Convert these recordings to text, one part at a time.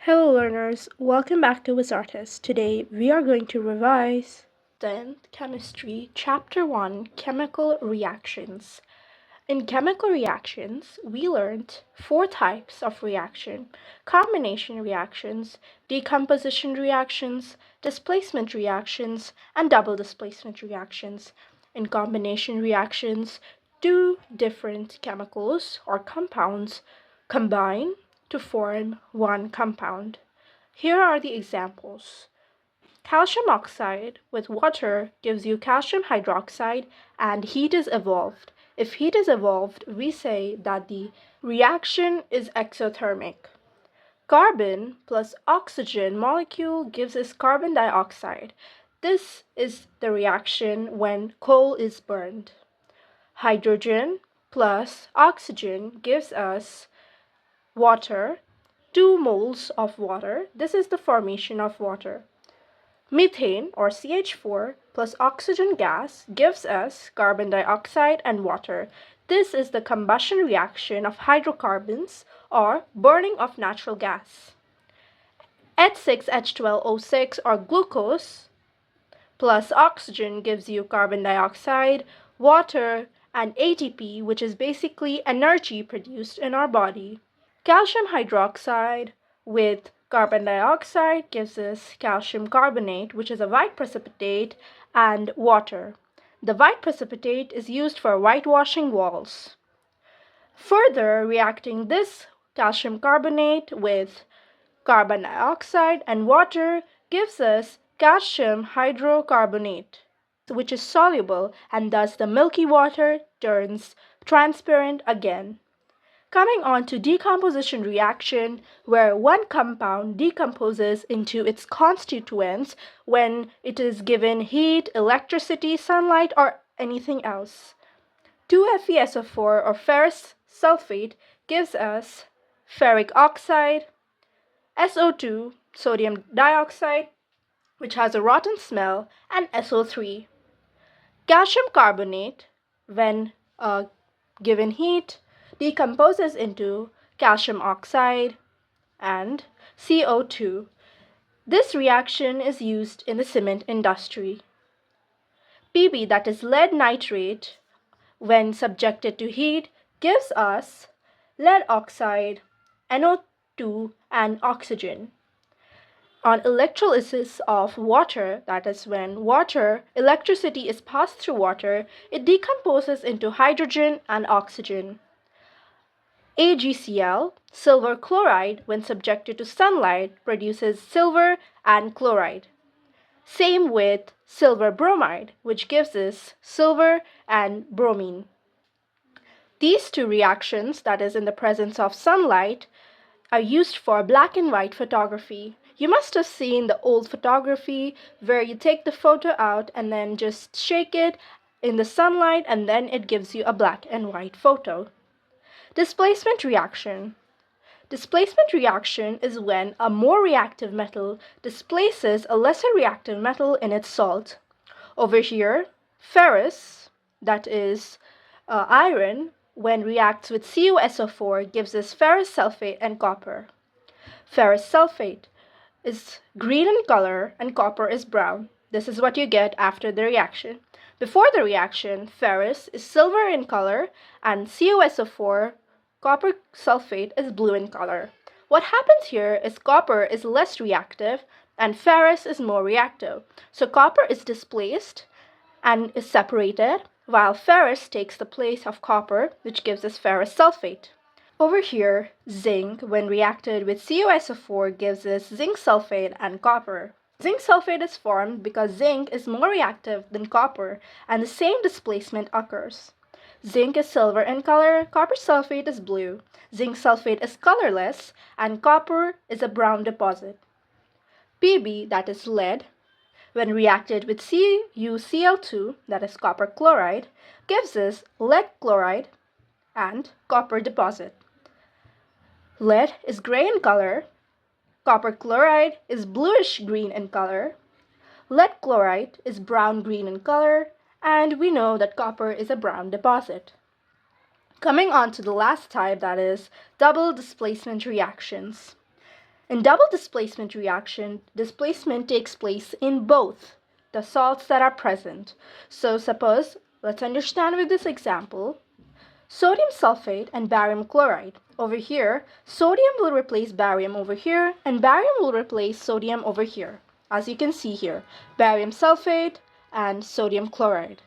Hello learners, welcome back to Wizartist. Today we are going to revise 10th Chemistry, Chapter 1, Chemical Reactions. In chemical reactions, we learned 4 types of reaction: combination reactions, decomposition reactions, displacement reactions, and double displacement reactions. In combination reactions, two different chemicals or compounds combine to form one compound. Here are the examples. Calcium oxide with water gives you calcium hydroxide and heat is evolved. If heat is evolved, we say that the reaction is exothermic. Carbon plus oxygen molecule gives us carbon dioxide. This is the reaction when coal is burned. Hydrogen plus oxygen gives us water, 2 moles of water. This is the formation of water. Methane, or CH4, plus oxygen gas gives us carbon dioxide and water. This is the combustion reaction of hydrocarbons, or burning of natural gas. H6H12O6, or glucose, plus oxygen gives you carbon dioxide, water, and ATP, which is basically energy produced in our body. Calcium hydroxide with carbon dioxide gives us calcium carbonate, which is a white precipitate, and water. The white precipitate is used for whitewashing walls. Further, reacting this calcium carbonate with carbon dioxide and water gives us calcium hydrocarbonate, which is soluble, and thus the milky water turns transparent again. Coming on to decomposition reaction, where one compound decomposes into its constituents when it is given heat, electricity, sunlight, or anything else. 2FeSO4 or ferrous sulfate gives us ferric oxide, SO2, sodium dioxide, which has a rotten smell, and SO3. Calcium carbonate, when given heat, decomposes into calcium oxide and CO2. This reaction is used in the cement industry. Pb, that is lead nitrate, when subjected to heat, gives us lead oxide, NO2, and oxygen. On electrolysis of water, that is when electricity is passed through water, it decomposes into hydrogen and oxygen. AgCl, silver chloride, when subjected to sunlight, produces silver and chloride. Same with silver bromide, which gives us silver and bromine. These two reactions, that is in the presence of sunlight, are used for black and white photography. You must have seen the old photography where you take the photo out and then just shake it in the sunlight and then it gives you a black and white photo. Displacement reaction. Displacement reaction is when a more reactive metal displaces a lesser reactive metal in its salt. Over here, ferrous, that is iron, when reacts with CuSO4 gives us ferrous sulfate and copper. Ferrous sulfate is green in color and copper is brown. This is what you get after the reaction. Before the reaction, ferrous is silver in color and CuSO4, copper sulfate, is blue in color. What happens here is copper is less reactive and ferrous is more reactive. So copper is displaced and is separated, while ferrous takes the place of copper, which gives us ferrous sulfate. Over here, zinc, when reacted with CuSO4, gives us zinc sulfate and copper. Zinc sulfate is formed because zinc is more reactive than copper, and the same displacement occurs. Zinc is silver in color, copper sulfate is blue. Zinc sulfate is colorless, and copper is a brown deposit. Pb, that is lead, when reacted with CuCl2, that is copper chloride, gives us lead chloride and copper deposit. Lead is gray in color, copper chloride is bluish green in color, lead chloride is brown green in color, and we know that copper is a brown deposit. Coming on to the last type, that is double displacement reactions. In double displacement reaction, displacement takes place in both the salts that are present. So suppose, let's understand with this example, sodium sulfate and barium chloride. Over here, sodium will replace barium over here, and barium will replace sodium over here. As you can see here, barium sulfate and sodium chloride.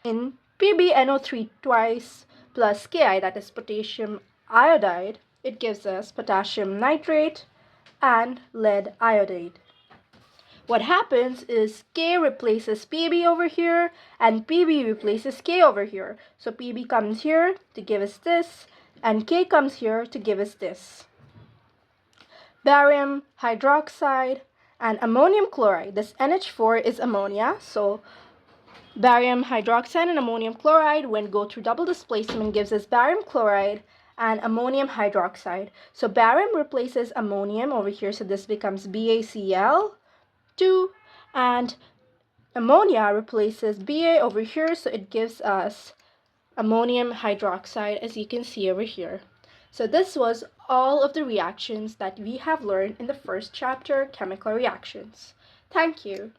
In PbNO3 twice plus Ki, that is potassium iodide, it gives us potassium nitrate and lead iodide. What happens is K replaces Pb over here and Pb replaces K over here. So Pb comes here to give us this and K comes here to give us this. Barium hydroxide and ammonium chloride. This NH4 is ammonia, so barium hydroxide and ammonium chloride, when go through double displacement, gives us barium chloride and ammonium hydroxide. So barium replaces ammonium over here, so this becomes BaCl2, and ammonia replaces Ba over here, so it gives us ammonium hydroxide, as you can see over here. So this was all of the reactions that we have learned in the first chapter, chemical reactions. Thank you.